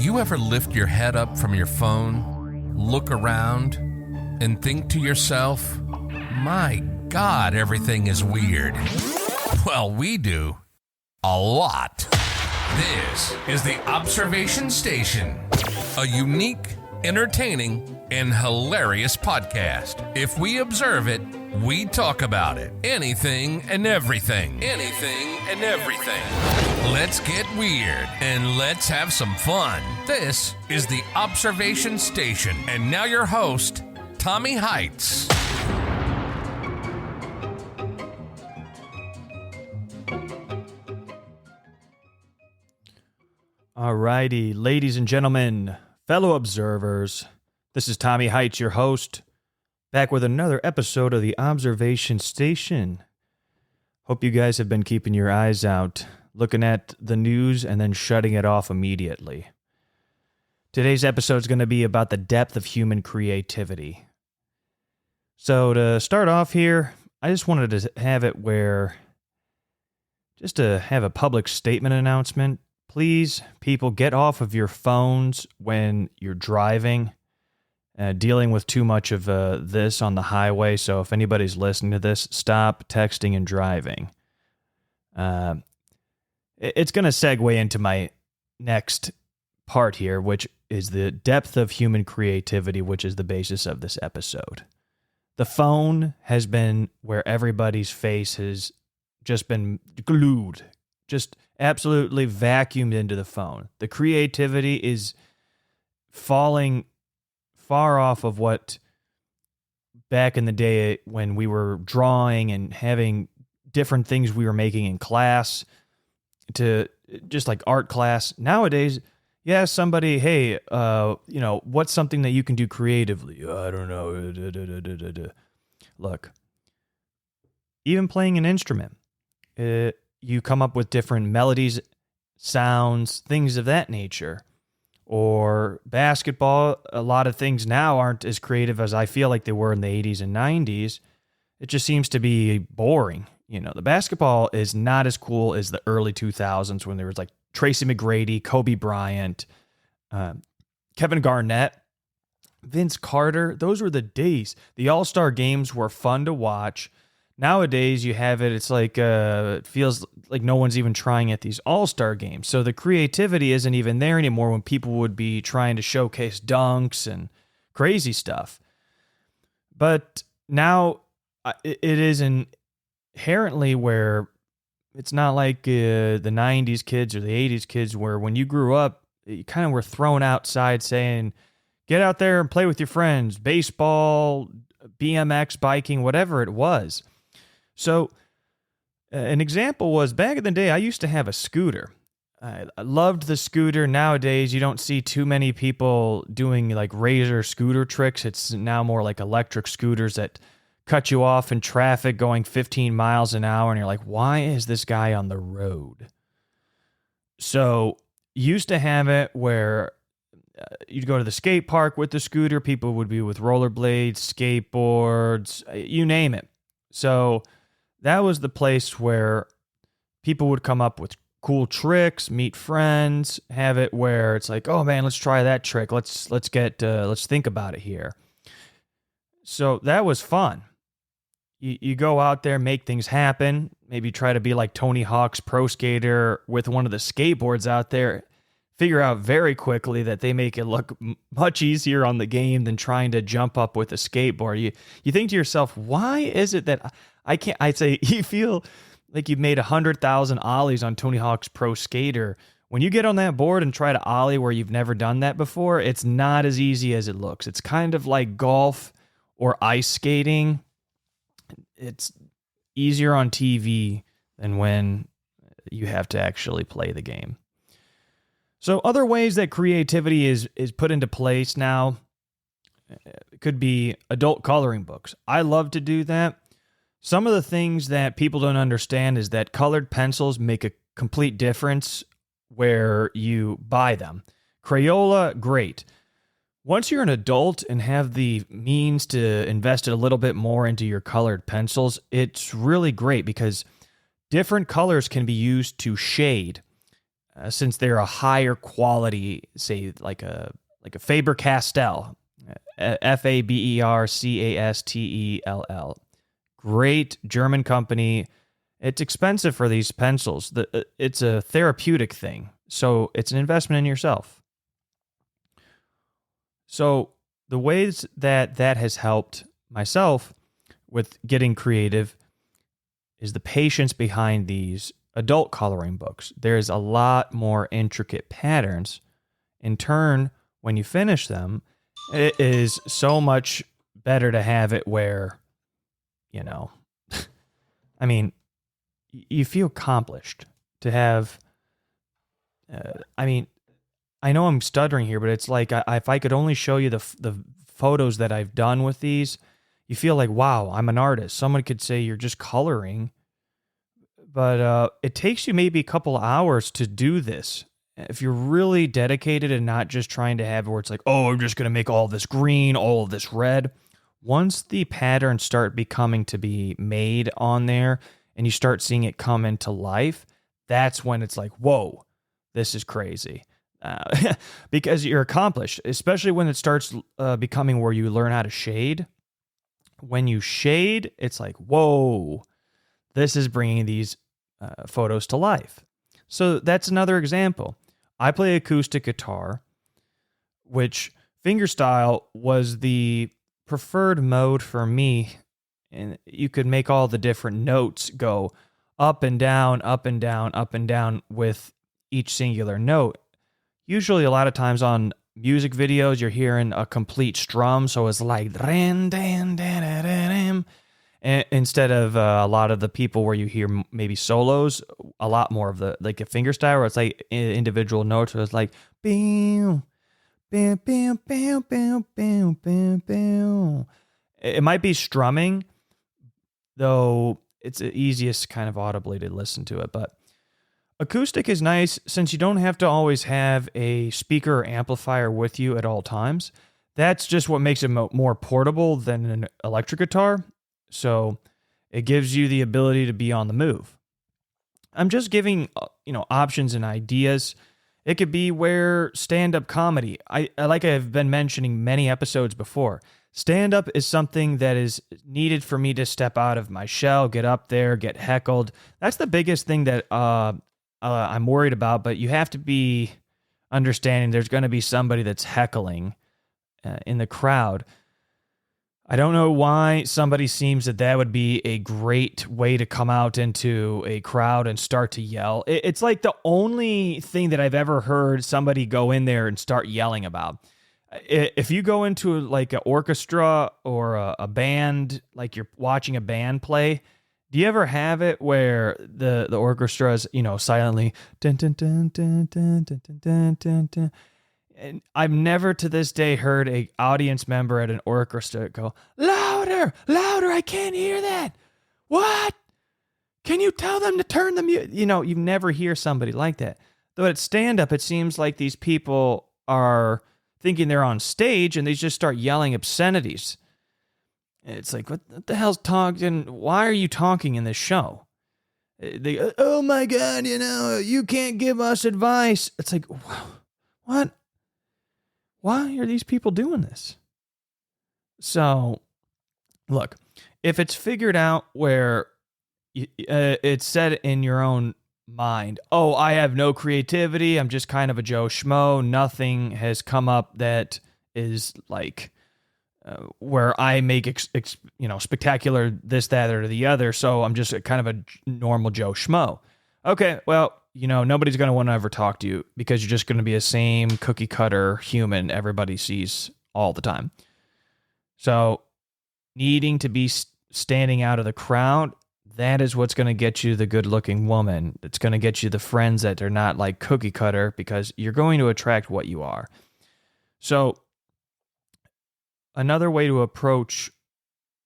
you ever lift your head up from your phone, look around, and think to yourself, my God, everything is weird? Well, we do. A lot. This is the Observation Station, a unique, entertaining, and hilarious podcast. If we observe it, we talk about it. Anything and everything. Anything and everything. Let's get weird and let's have some fun. This is the Observation Station. And now your host, Tommy Heitz. Alrighty, ladies and gentlemen, fellow observers, this is Tommy Heitz, your host, back with another episode of the Observation Station. Hope you guys have been keeping your eyes out, looking at the news and then shutting it off immediately. Today's episode is going to be about the depth of human creativity. So to start off here, I just wanted to have it where, just to have a public statement announcement. Please, people, get off of your phones when you're driving, dealing with too much of this on the highway. So if anybody's listening to this, stop texting and driving. It's going to segue into my next part here, which is the depth of human creativity, which is the basis of this episode. The phone has been where everybody's face has just been glued, just absolutely vacuumed into the phone. The creativity is falling far off of what back in the day when we were drawing and having different things we were making in class to just like art class. Nowadays, yeah, somebody, hey, what's something that you can do creatively? I don't know. Look, even playing an instrument, you come up with different melodies, sounds, things of that nature. Or basketball, a lot of things now aren't as creative as I feel like they were in the 80s and 90s. It just seems to be boring. You know, the basketball is not as cool as the early 2000s when there was like Tracy McGrady, Kobe Bryant, Kevin Garnett, Vince Carter. Those were the days. The All-Star games were fun to watch. Nowadays, you have it, it's like, it feels like no one's even trying at these all-star games. So the creativity isn't even there anymore when people would be trying to showcase dunks and crazy stuff. But now it is inherently where it's not like the 90s kids or the 80s kids where when you grew up, you kind of were thrown outside saying, get out there and play with your friends, baseball, BMX, biking, whatever it was. So an example was back in the day, I used to have a scooter. I loved the scooter. Nowadays, you don't see too many people doing like razor scooter tricks. It's now more like electric scooters that cut you off in traffic going 15 miles an hour. And you're like, why is this guy on the road? So used to have it where you'd go to the skate park with the scooter. People would be with rollerblades, skateboards, you name it. So that was the place where people would come up with cool tricks, meet friends, have it where it's like, oh man, let's try that trick. Let's think about it here. So that was fun. You go out there, make things happen. Maybe try to be like Tony Hawk's Pro Skater with one of the skateboards out there. Figure out very quickly that they make it look much easier on the game than trying to jump up with a skateboard. You think to yourself, why is it that I can't? I'd say you feel like you've made 100,000 ollies on Tony Hawk's Pro Skater. When you get on that board and try to ollie where you've never done that before, it's not as easy as it looks. It's kind of like golf or ice skating. It's easier on TV than when you have to actually play the game. So other ways that creativity is put into place now could be adult coloring books. I love to do that. Some of the things that people don't understand is that colored pencils make a complete difference where you buy them. Crayola, great. Once you're an adult and have the means to invest a little bit more into your colored pencils, it's really great because different colors can be used to shade. since they're a higher quality, say like a Faber-Castell, Fabercastell. Great German company. It's expensive for these pencils. It's a therapeutic thing, so it's an investment in yourself. So the ways that has helped myself with getting creative is the patience behind these adult coloring books. There's a lot more intricate patterns. In turn, when you finish them, it is so much better to have it where, I mean, you feel accomplished to have, I know I'm stuttering here, but it's like if I could only show you the photos that I've done with these, you feel like, wow, I'm an artist. Someone could say you're just coloring, but it takes you maybe a couple hours to do this. If you're really dedicated and not just trying to have it where it's like, oh, I'm just going to make all this green, all of this red. Once the patterns start becoming to be made on there and you start seeing it come into life, that's when it's like, whoa, this is crazy. Because you're accomplished, especially when it starts becoming where you learn how to shade. When you shade, it's like, whoa, this is bringing these photos to life. So that's another example. I play acoustic guitar, which fingerstyle was the preferred mode for me. And you could make all the different notes go up and down, up and down, up and down with each singular note. Usually a lot of times on music videos, you're hearing a complete strum. So it's like, instead of a lot of the people where you hear maybe solos, a lot more of the, like a fingerstyle where it's like individual notes. So it's like, bam, bam, bam, bam, bam, bam, bam, bam. It might be strumming, though it's the easiest kind of audibly to listen to it. But acoustic is nice since you don't have to always have a speaker or amplifier with you at all times. That's just what makes it more portable than an electric guitar. So it gives you the ability to be on the move. I'm just giving, options and ideas. It could be where stand-up comedy, I like I've been mentioning many episodes before, stand-up is something that is needed for me to step out of my shell, get up there, get heckled. That's the biggest thing that I'm worried about, but you have to be understanding there's going to be somebody that's heckling in the crowd. I don't know why somebody seems that would be a great way to come out into a crowd and start to yell. It's like the only thing that I've ever heard somebody go in there and start yelling about. If you go into like an orchestra or a band, like you're watching a band play, do you ever have it where the orchestra is, silently dun, dun, dun, dun, dun, dun, dun, dun, dun. And I've never to this day heard a audience member at an orchestra go, louder, louder, I can't hear that. What? Can you tell them to turn the music? You never hear somebody like that. Though at stand-up, it seems like these people are thinking they're on stage and they just start yelling obscenities. It's like, what the hell's talking? Why are you talking in this show? They, oh my God, you can't give us advice. It's like, what? Why are these people doing this? So, look, if it's figured out where it's said in your own mind, oh, I have no creativity, I'm just kind of a Joe Schmo, nothing has come up that is like where I make spectacular this, that, or the other, so I'm just kind of a normal Joe Schmo. Okay, well, nobody's going to want to ever talk to you because you're just going to be the same cookie cutter human everybody sees all the time. So needing to be standing out of the crowd, that is what's going to get you the good looking woman. It's going to get you the friends that are not like cookie cutter because you're going to attract what you are. So another way to approach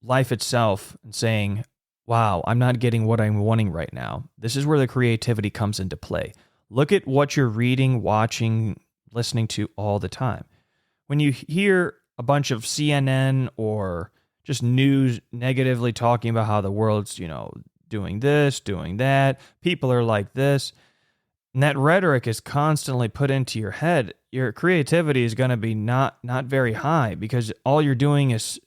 life itself and saying, wow, I'm not getting what I'm wanting right now. This is where the creativity comes into play. Look at what you're reading, watching, listening to all the time. When you hear a bunch of CNN or just news negatively talking about how the world's, doing this, doing that, people are like this, and that rhetoric is constantly put into your head, your creativity is going to be not very high, because all you're doing is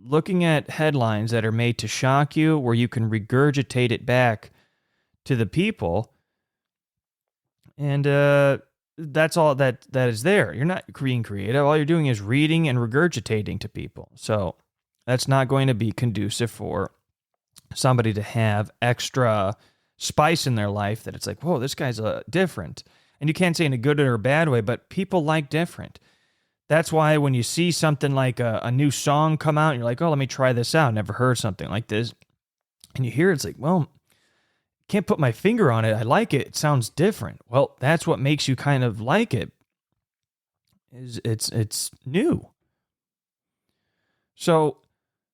looking at headlines that are made to shock you, where you can regurgitate it back to the people. And that's all that is there. You're not being creative. All you're doing is reading and regurgitating to people. So that's not going to be conducive for somebody to have extra spice in their life, that it's like, whoa, this guy's different. And you can't say in a good or a bad way, but people like different. That's why when you see something like a new song come out, and you're like, oh, let me try this out. Never heard something like this. And you hear it's like, well, can't put my finger on it. I like it. It sounds different. Well, that's what makes you kind of like it. It's new. So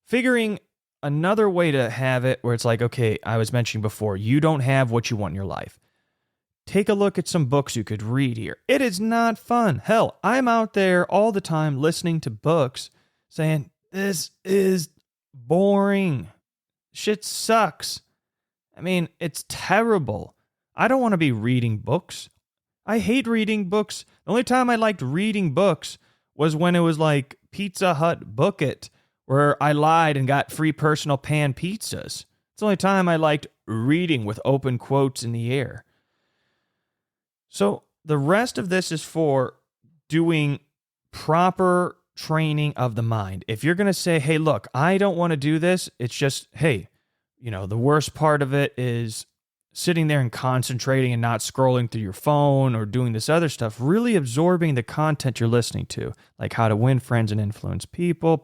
figuring another way to have it where it's like, okay, I was mentioning before, you don't have what you want in your life. Take a look at some books you could read here. It is not fun. Hell, I'm out there all the time listening to books saying, this is boring. Shit sucks. I mean, it's terrible. I don't want to be reading books. I hate reading books. The only time I liked reading books was when it was like Pizza Hut Book It, where I lied and got free personal pan pizzas. It's the only time I liked reading with open quotes in the air. So the rest of this is for doing proper training of the mind. If you're going to say, hey, look, I don't want to do this, it's just, hey, the worst part of it is sitting there and concentrating and not scrolling through your phone or doing this other stuff, really absorbing the content you're listening to, like How to Win Friends and Influence People,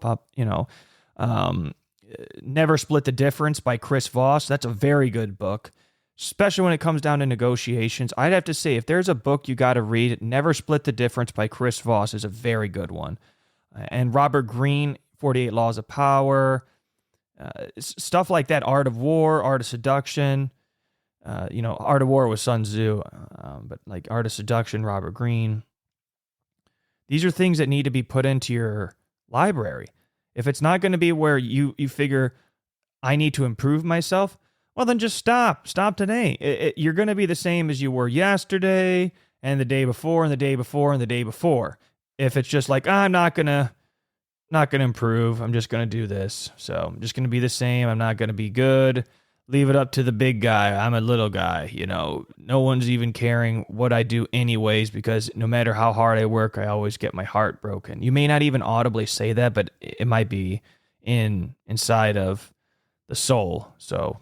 Never Split the Difference by Chris Voss. That's a very good book, especially when it comes down to negotiations. I'd have to say, if there's a book you got to read, Never Split the Difference by Chris Voss is a very good one. And Robert Greene, 48 Laws of Power, stuff like that, Art of War, Art of Seduction. Art of War was Sun Tzu, but like Art of Seduction, Robert Greene. These are things that need to be put into your library. If it's not going to be where you figure, I need to improve myself, well, then just stop. Stop today. You're going to be the same as you were yesterday and the day before and the day before and the day before. If it's just like, I'm not going to improve. I'm just going to do this. So I'm just going to be the same. I'm not going to be good. Leave it up to the big guy. I'm a little guy. No one's even caring what I do anyways, because no matter how hard I work, I always get my heart broken. You may not even audibly say that, but it might be inside of the soul. So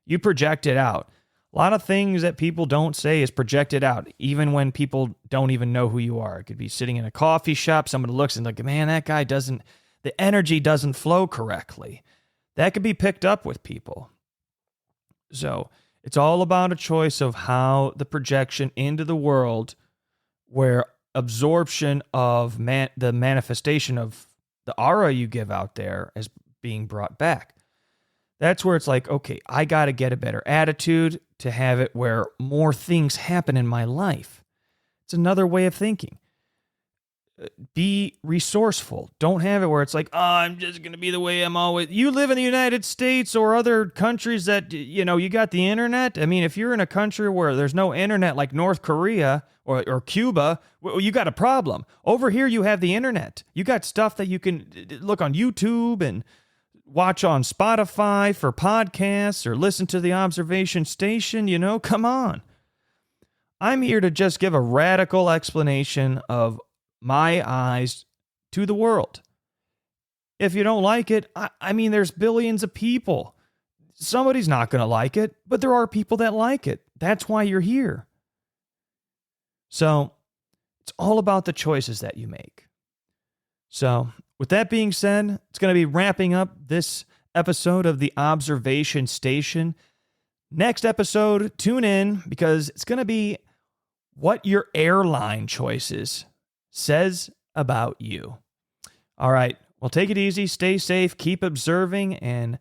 you project it out. A lot of things that people don't say is projected out, even when people don't even know who you are. It could be sitting in a coffee shop. Somebody looks and like, man, that guy the energy doesn't flow correctly. That could be picked up with people. So it's all about a choice of how the projection into the world, where absorption of the manifestation of the aura you give out there is being brought back. That's where it's like, okay, I got to get a better attitude to have it where more things happen in my life. It's another way of thinking. Be resourceful. Don't have it where it's like, oh, I'm just going to be the way I'm always. You live in the United States or other countries that, you got the internet. I mean, if you're in a country where there's no internet like North Korea or Cuba, well, you got a problem. Over here, you have the internet. You got stuff that you can look on YouTube and watch on Spotify for podcasts or listen to the observation station. Come on. I'm here to just give a radical explanation of my eyes to the world. If you don't like it, I mean, there's billions of people. Somebody's not going to like it, but there are people that like it. That's why you're here. So it's all about the choices that you make. So with that being said, it's going to be wrapping up this episode of the Observation Station. Next episode, tune in, because it's going to be what your airline choices says about you. All right. Well, take it easy. Stay safe. Keep observing and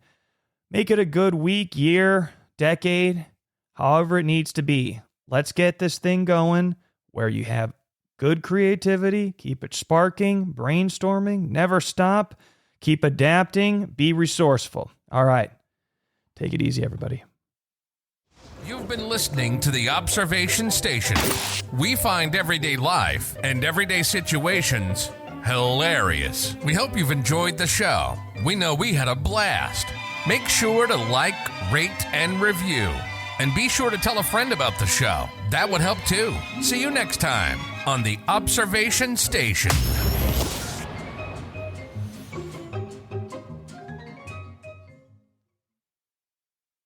make it a good week, year, decade, however it needs to be. Let's get this thing going where you have good creativity. Keep it sparking, brainstorming, never stop. Keep adapting. Be resourceful. All right. Take it easy, everybody. You've been listening to the Observation Station. We find everyday life and everyday situations hilarious. We hope you've enjoyed the show. We know we had a blast. Make sure to like, rate, and review. And be sure to tell a friend about the show. That would help too. See you next time on the Observation Station.